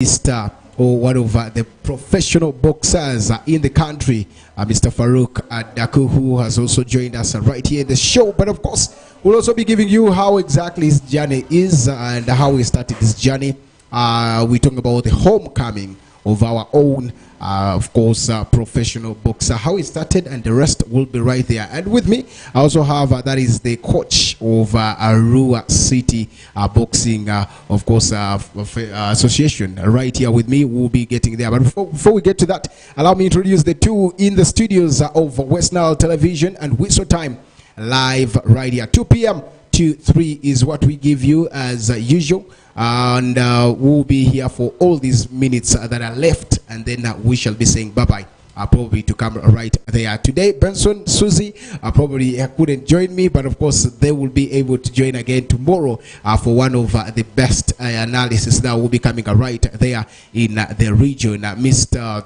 Mr. or one of the professional boxers in the country, Mr. Farouk Daku, who has also joined us right here in the show. But of course, we'll also be giving you how exactly his journey is and how he started this journey. We're talking about the homecoming of our own, of course, professional boxer, how he started, and the rest will be right there. And with me, I also have, that is the coach of Arua City Boxing, of course, association, right here with me. We'll be getting there. But before we get to that, allow me to introduce the two in the studios of West Nile Television and Whistle Time live right here. 2 p.m. to 3 is what we give you as usual. And we'll be here for all these minutes that are left, and then we shall be saying bye-bye, probably to come right there. Today, Benson, Susie, probably couldn't join me, but of course they will be able to join again tomorrow for one of the best analysis that will be coming right there in the region. Mr.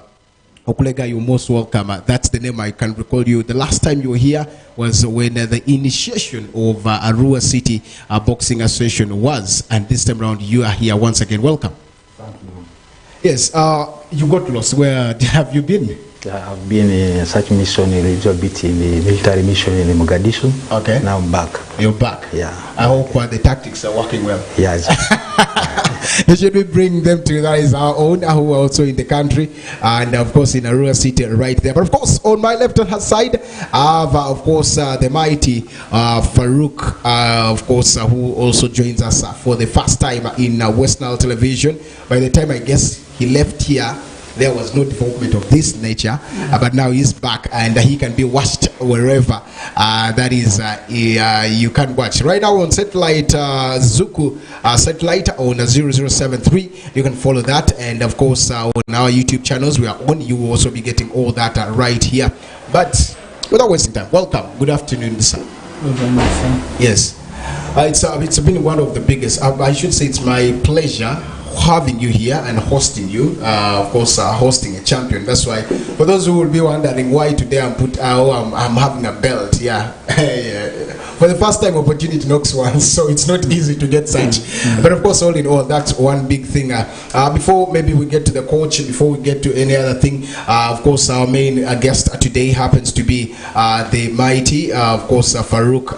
Okulega, you're most welcome. That's the name I can recall you. The last time you were here was when the initiation of Arua City Boxing Association was, and this time around you are here once again. Welcome. Thank you. Yes, you got lost. Where have you been? I've been in such mission a little bit in the military mission in Mogadishu. Okay. Now I'm back. You're back? Yeah. I hope the tactics are working well. Yes. Should we bring them to that is our own, who are also in the country, and of course in Arua City right there. But of course on my left hand side I have of course the mighty Farouk, of course, who also joins us for the first time in West Nile Television. By the time I guess he left here, there was no development of this nature, but now he's back and he can be watched wherever that is you can watch. Right now on satellite, Zuku satellite on 0073, you can follow that, and of course on our YouTube channels we are on. You will also be getting all that right here. But without wasting time, welcome. Good afternoon, sir. Yes, it's been one of the biggest, I should say it's my pleasure having you here and hosting you, of course, hosting a champion. That's why, for those who will be wondering why today I'm having a belt, yeah. For the first time, opportunity knocks once, so it's not easy to get such. But of course, all in all, that's one big thing. Before maybe we get to the coach, before we get to any other thing, of course, our main guest today happens to be the mighty, of course, Farouk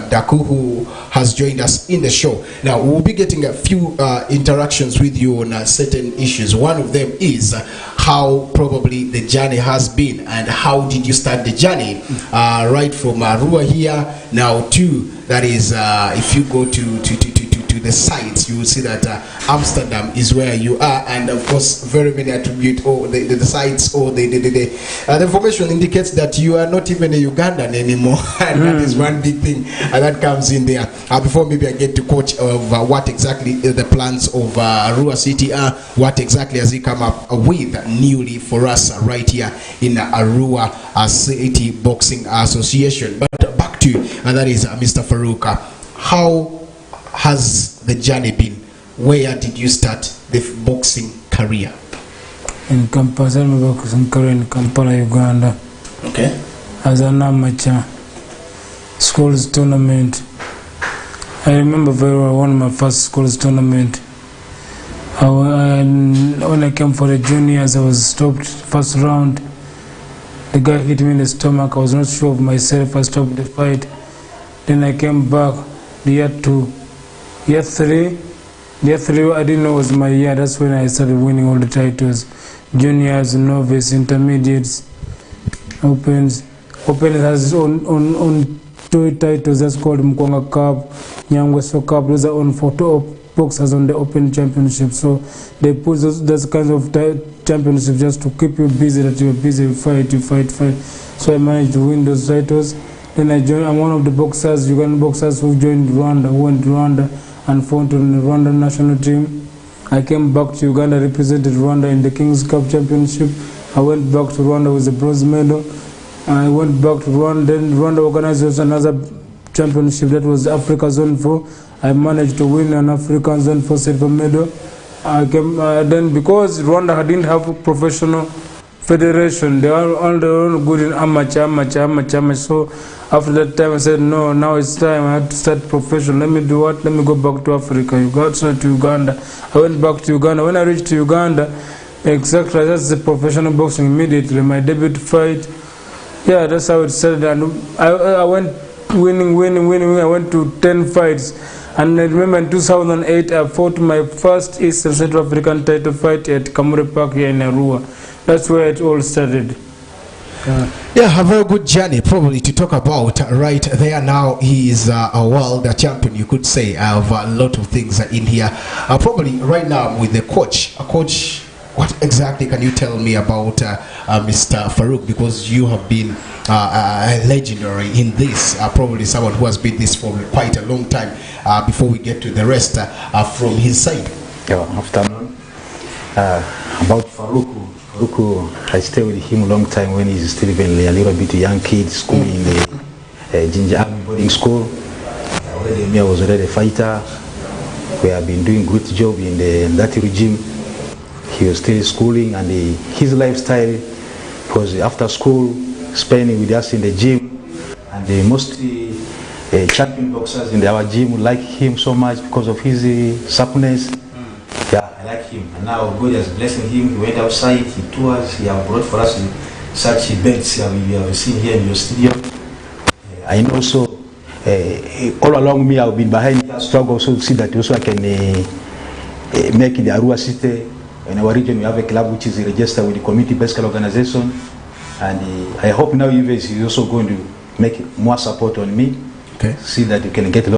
Daku, who has joined us in the show. Now, we'll be getting a few interactions with you on certain issues. One of them is how probably the journey has been, and how did you start the journey right from Arua here now to, that is, if you go to the sites, you will see that Amsterdam is where you are, and of course very many attribute or the sites or the information indicates that you are not even a Ugandan anymore. And that is one big thing that comes in there. Before maybe I get to coach of what exactly the plans of Arua City are, what exactly has he come up with newly for us right here in Arua City Boxing Association. But back to that is Mr. Farouk. How has the journey been? Where did you start the boxing career? In Kampala, boxing career in Kampala, Uganda. Okay. As an amateur, schools tournament. I remember very well one of my first schools tournament. When I came for the juniors, I was stopped first round. The guy hit me in the stomach. I was not sure of myself. I stopped the fight. Then I came back the year 2. Year 3, I didn't know it was my year. That's when I started winning all the titles. Juniors, novice, intermediates, opens. Open has its own 2 titles. That's called Mkwanga Cup, Nyangweso Cup. Those are on for 2 boxers on the Open Championship. So they put those kinds of championships just to keep you busy, that you're busy, you fight. So I managed to win those titles. Then I'm one of the boxers, Ugandan boxers who joined Rwanda, who went to Rwanda and fought on the Rwanda national team. I came back to Uganda, represented Rwanda in the King's Cup Championship. I went back to Rwanda with the bronze medal. I went back to Rwanda, then Rwanda organized another championship, that was Africa Zone 4. I managed to win an African Zone 4 silver medal. I came, then because Rwanda didn't have professional federation. They are all good in amateur. So after that time I said, no, now it's time. I have to start professional. Let me do what? Let me go back to Africa. To Uganda. I went back to Uganda. When I reached Uganda, exactly, that's the professional boxing immediately. My debut fight. Yeah, that's how it started. And I went winning. I went to 10 fights. And I remember in 2008, I fought my first East and Central African title fight at Kamure Park here in Arua. That's where it all started. Yeah, a very good journey probably to talk about right there. Now he is a world champion, you could say, of a lot of things in here. Probably right now with the coach. Coach, what exactly can you tell me about Mr. Farouk? Because you have been legendary in this, probably someone who has been this for quite a long time. Before we get to the rest from his side. Yeah, afternoon. About Farouk, I stayed with him a long time when he's still even a little bit young kid, schooling in the Ginger Army boarding school. I was already a fighter. We have been doing good job in that regime. He was still schooling, and his lifestyle was after school, spending with us in the gym, and mostly champion boxers in our gym like him so much because of his suppleness. Yeah, I like him. And now God has blessed him. He went outside, he tours, he has brought for us such belts we have seen here in your studio. I know also all along me I've been behind the struggle so to see that also I can make the Arua City. In our region we have a club which is registered with the community-based organization, and I hope now you guys is also going to make more support on me. Okay. See that you can get